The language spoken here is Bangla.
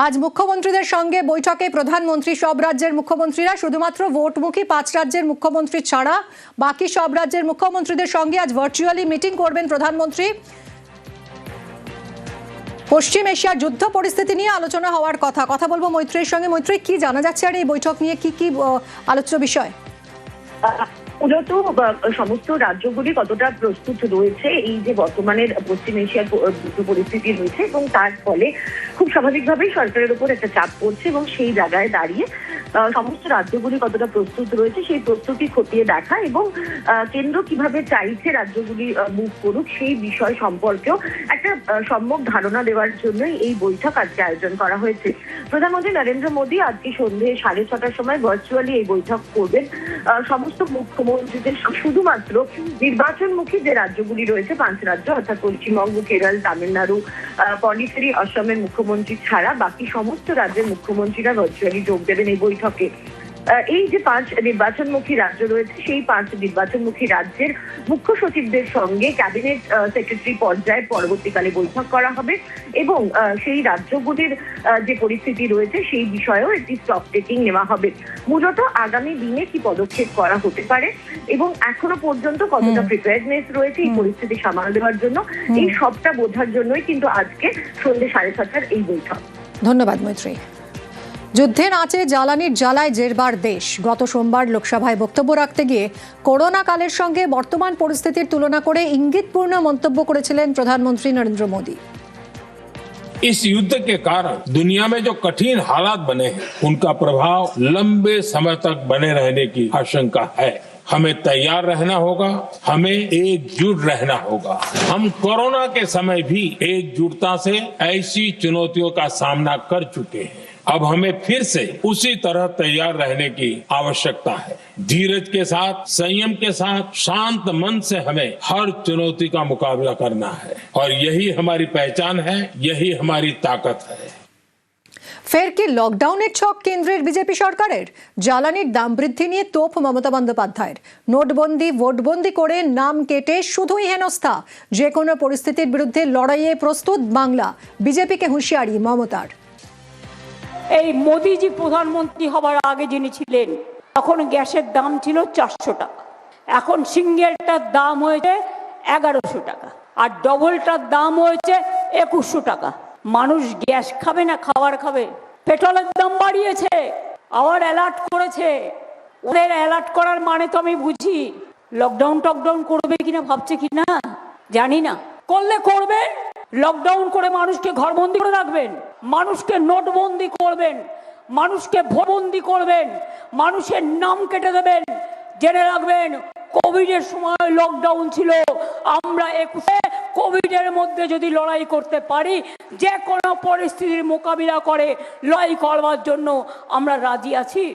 আজ মুখ্যমন্ত্রীদের সঙ্গে বৈঠকে প্রধানমন্ত্রী। সব রাজ্যের মুখ্যমন্ত্রীরা, শুধুমাত্র ভোটমুখী 5 রাজ্যের মুখ্যমন্ত্রী ছাড়া বাকি সব রাজ্যের মুখ্যমন্ত্রীদের সঙ্গে আজ ভার্চুয়ালি মিটিং করবেন প্রধানমন্ত্রী। পশ্চিম এশিয়ার যুদ্ধ পরিস্থিতি নিয়ে আলোচনা হওয়ার কথা বলবো মৈত্রীর সঙ্গে। মৈত্রী, কি জানা যাচ্ছে আর এই বৈঠক নিয়ে কি আলোচ্য বিষয়? মূলত সমস্ত রাজ্যগুলি কতটা প্রস্তুত রয়েছে এই যে বর্তমানের পশ্চিম এশিয়ার যুদ্ধ পরিস্থিতি রয়েছে, এবং তার ফলে খুব স্বাভাবিকভাবেই সরকারের উপর একটা চাপ পড়ছে, এবং সেই জায়গায় দাঁড়িয়ে সমস্ত রাজ্যগুলি কতটা প্রস্তুত রয়েছে সেই প্রস্তুতি খতিয়ে দেখা, এবং কেন্দ্র কিভাবে চাইছে রাজ্যগুলি মুভ করুক সেই বিষয় সম্পর্কেও একটা সম্যক ধারণা দেওয়ার জন্যই এই বৈঠক আজকে আয়োজন করা হয়েছে। প্রধানমন্ত্রী নরেন্দ্র মোদী আজকে সন্ধ্যে 6:30টার সময় ভার্চুয়ালি এই বৈঠক করবেন সমস্ত মুখ্যমন্ত্রীদের। শুধুমাত্র নির্বাচনমুখী যে রাজ্যগুলি রয়েছে 5 রাজ্য, অর্থাৎ পশ্চিমবঙ্গ, কেরল, তামিলনাড়ু, পন্ডিচেরি, অসমের মুখ্যমন্ত্রী ছাড়া বাকি সমস্ত রাজ্যের মুখ্যমন্ত্রীরা ভার্চুয়ালি যোগ দেবেন এই বৈঠকে। এই যে 5 নির্বাচনমুখী রাজ্য রয়েছে সেই 5 নির্বাচনমুখী রাজ্যের মুখ্য সচিবদের সঙ্গে ক্যাবিনেট সেক্রেটারি পর্যায়ে পরবর্তীকালে বৈঠক করা হবে, এবং সেই রাজ্যগুলির যে পরিস্থিতি রয়েছে সেই বিষয়েও একটি স্টক টেকিং নেওয়া হবে। মূলত আগামী দিনে কি পদক্ষেপ করা হতে পারে এবং এখনো পর্যন্ত কতটা প্রিপেয়ারনেস রয়েছে এই পরিস্থিতি সামাল দেওয়ার জন্য, এই সবটা বোঝার জন্যই কিন্তু আজকে সন্ধ্যে 7:30টার এই বৈঠক। ধন্যবাদ মৈত্রী। যুদ্ধের আঁচে জ্বালানির জ্বালায় জেরবার দেশ। গত সোমবার লোকসভায় বক্তব্য রাখতে গিয়ে করোনা কালের সঙ্গে বর্তমান পরিস্থিতির তুলনা করে ইঙ্গিতপূর্ণ মন্তব্য করেছিলেন প্রধানমন্ত্রী নরেন্দ্র মোদী। इस युद्ध के कारण दुनिया में जो कठिन हालात बने हैं उनका प्रभाव लंबे समय तक बने रहने की आशंका है। हमें तैयार रहना होगा, हमें एकजुट रहना होगा। हम कोरोना के समय भी एकजुटता से ऐसी चुनौतियों का सामना कर चुके हैं। अब हमें फिर से उसी तरह तैयार रहने की आवश्यकता है। धीरज के साथ, संयम के साथ, शांत मन से हमें हर चुनौती का मुकाबला करना है, और यही हमारी पहचान है, यही हमारी ताकत है। ফের কি লকডাউনের ছক কেন্দ্রের বিজেপি সরকারের? জ্বালানির দাম বৃদ্ধি নিয়ে তোপ মমতা বন্দ্যোপাধ্যায়ের। নোটবন্দি, ভোটবন্দি করে নাম কেটে শুধুই হেনস্থা। যে কোনো পরিস্থিতির বিরুদ্ধে লড়াইয়ে প্রস্তুত বাংলা। বিজেপিকে হুঁশিয়ারি মমতার। এই মোদিজি প্রধানমন্ত্রী হবার আগে যিনি ছিলেন তখন গ্যাসের দাম ছিল 400 টাকা, এখন সিঙ্গেলটার দাম হয়েছে 1100 টাকা, আর ডবলটার দাম হয়েছে 2100 টাকা। মানুষ গ্যাস খাবে না খাবার খাবে? পেট্রোলের দাম বাড়িয়েছে, আবার অ্যালার্ট করেছে। ওদের অ্যালার্ট করার মানে তো আমি বুঝি, লকডাউন টকডাউন করবে কিনা ভাবছে কিনা জানি না। করলে করবেন, লকডাউন করে মানুষকে ঘরবন্দি করে রাখবেন, মানুষকে নোটবন্দি করবেন, মানুষকে ভোটবন্দি করবেন, মানুষের নাম কেটে দেবেন। জেনে রাখবেন, কোভিডের সময় লকডাউন ছিল, আমরা 21-এ কোভিডের মধ্যে যদি লড়াই করতে পারি, যে কোনো পরিস্থিতির মোকাবিলা করে লড়াই করবার জন্য আমরা রাজি আছি।